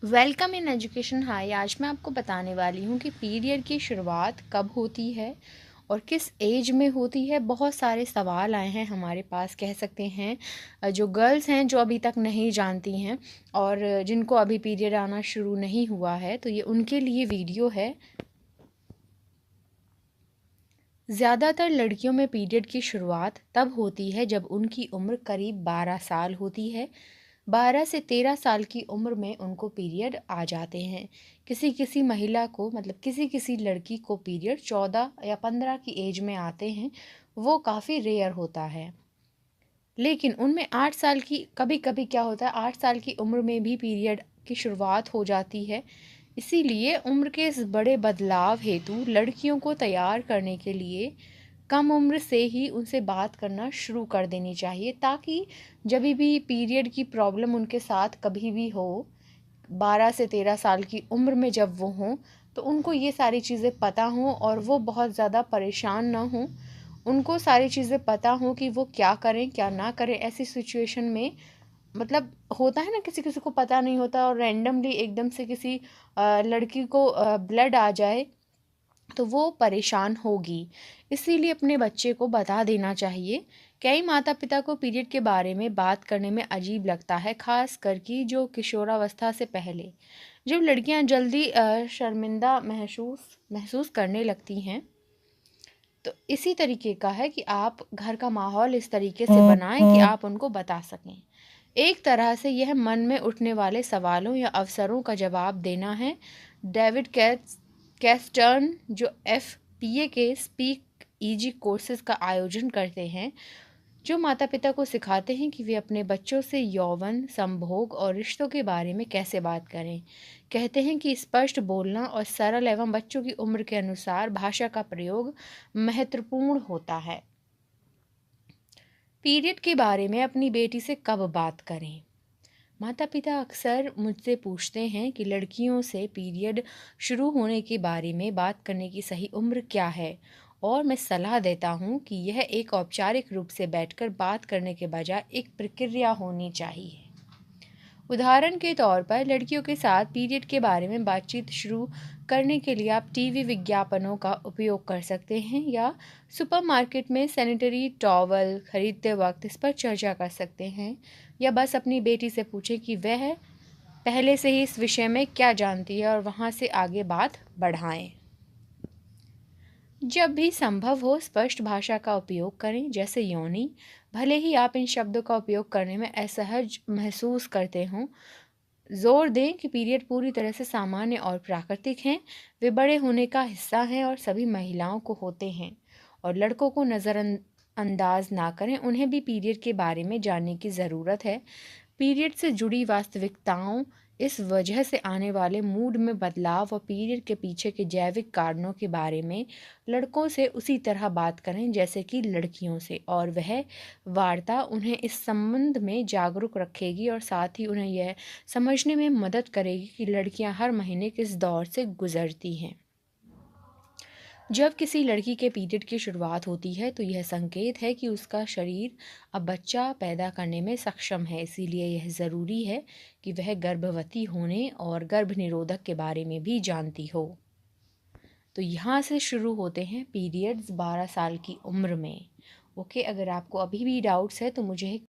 Welcome in education high. आज मैं आपको बताने वाली हूँ कि पीरियड की शुरुआत कब होती है और किस एज में होती है। बहुत सारे सवाल आए हैं हमारे पास, कह सकते हैं जो गर्ल्स हैं जो अभी तक नहीं जानती हैं और जिनको अभी पीरियड आना शुरू नहीं हुआ है, तो ये उनके लिए वीडियो है। ज़्यादातर लड़कियों में पीरियड की शुरुआत तब होती है जब उनकी उम्र करीब 12 साल होती है। 12 से 13 साल की उम्र में उनको पीरियड आ जाते हैं। किसी किसी महिला को, मतलब किसी किसी लड़की को पीरियड 14 या 15 की एज में आते हैं। वो काफ़ी रेयर होता है। लेकिन उनमें 8 साल की, कभी कभी क्या होता है 8 साल की उम्र में भी पीरियड की शुरुआत हो जाती है। इसीलिए उम्र के इस बड़े बदलाव हेतु लड़कियों को तैयार करने के लिए कम उम्र से ही उनसे बात करना शुरू कर देनी चाहिए, ताकि जब भी पीरियड की प्रॉब्लम उनके साथ कभी भी हो, 12 से 13 साल की उम्र में जब वो हों, तो उनको ये सारी चीज़ें पता हों और वो बहुत ज़्यादा परेशान ना हों। उनको सारी चीज़ें पता हों कि वो क्या करें क्या ना करें ऐसी सिचुएशन में। मतलब होता है ना, किसी किसी को पता नहीं होता और रैंडमली एकदम से किसी लड़की को ब्लड आ जाए तो वो परेशान होगी। इसीलिए अपने बच्चे को बता देना चाहिए। कई माता पिता को पीरियड के बारे में बात करने में अजीब लगता है, खास कर कि जो किशोरावस्था से पहले, जब लड़कियां जल्दी शर्मिंदा महसूस महसूस करने लगती हैं। तो इसी तरीके का है कि आप घर का माहौल इस तरीके से बनाएं कि आप उनको बता सकें। एक तरह से यह मन में उठने वाले सवालों या अवसरों का जवाब देना है। डेविड कैस्टर्न, जो FPA के स्पीक ईजी कोर्सेज का आयोजन करते हैं, जो माता पिता को सिखाते हैं कि वे अपने बच्चों से यौवन, संभोग और रिश्तों के बारे में कैसे बात करें। कहते हैं कि स्पष्ट बोलना और सरल एवं बच्चों की उम्र के अनुसार भाषा का प्रयोग महत्वपूर्ण होता है। पीरियड के बारे में अपनी बेटी से कब बात करें। माता पिता अक्सर मुझसे पूछते हैं कि लड़कियों से पीरियड शुरू होने के बारे में बात करने की सही उम्र क्या है, और मैं सलाह देता हूँ कि यह एक औपचारिक रूप से बैठकर बात करने के बजाय एक प्रक्रिया होनी चाहिए। उदाहरण के तौर पर लड़कियों के साथ पीरियड के बारे में बातचीत शुरू करने के लिए आप टीवी विज्ञापनों का उपयोग कर सकते हैं या सुपरमार्केट में सैनिटरी टॉवल खरीदते वक्त इस पर चर्चा कर सकते हैं, या बस अपनी बेटी से पूछें कि वह पहले से ही इस विषय में क्या जानती है और वहां से आगे बात बढ़ाएं। जब भी संभव हो स्पष्ट भाषा का उपयोग करें, जैसे योनि। भले ही आप इन शब्दों का उपयोग करने में असहज महसूस करते हों, जोर दें कि पीरियड पूरी तरह से सामान्य और प्राकृतिक हैं। वे बड़े होने का हिस्सा हैं और सभी महिलाओं को होते हैं, और लड़कों को नज़रअंदाज ना करें। उन्हें भी पीरियड के बारे में जानने की ज़रूरत है। पीरियड से जुड़ी वास्तविकताओं, इस वजह से आने वाले मूड में बदलाव और पीरियड के पीछे के जैविक कारणों के बारे में लड़कों से उसी तरह बात करें जैसे कि लड़कियों से, और वह वार्ता उन्हें इस संबंध में जागरूक रखेगी और साथ ही उन्हें यह समझने में मदद करेगी कि लड़कियां हर महीने किस दौर से गुजरती हैं। जब किसी लड़की के पीरियड की शुरुआत होती है तो यह संकेत है कि उसका शरीर अब बच्चा पैदा करने में सक्षम है। इसीलिए यह ज़रूरी है कि वह गर्भवती होने और गर्भ निरोधक के बारे में भी जानती हो। तो यहाँ से शुरू होते हैं पीरियड्स 12 साल की उम्र में। ओके, अगर आपको अभी भी डाउट्स है तो मुझे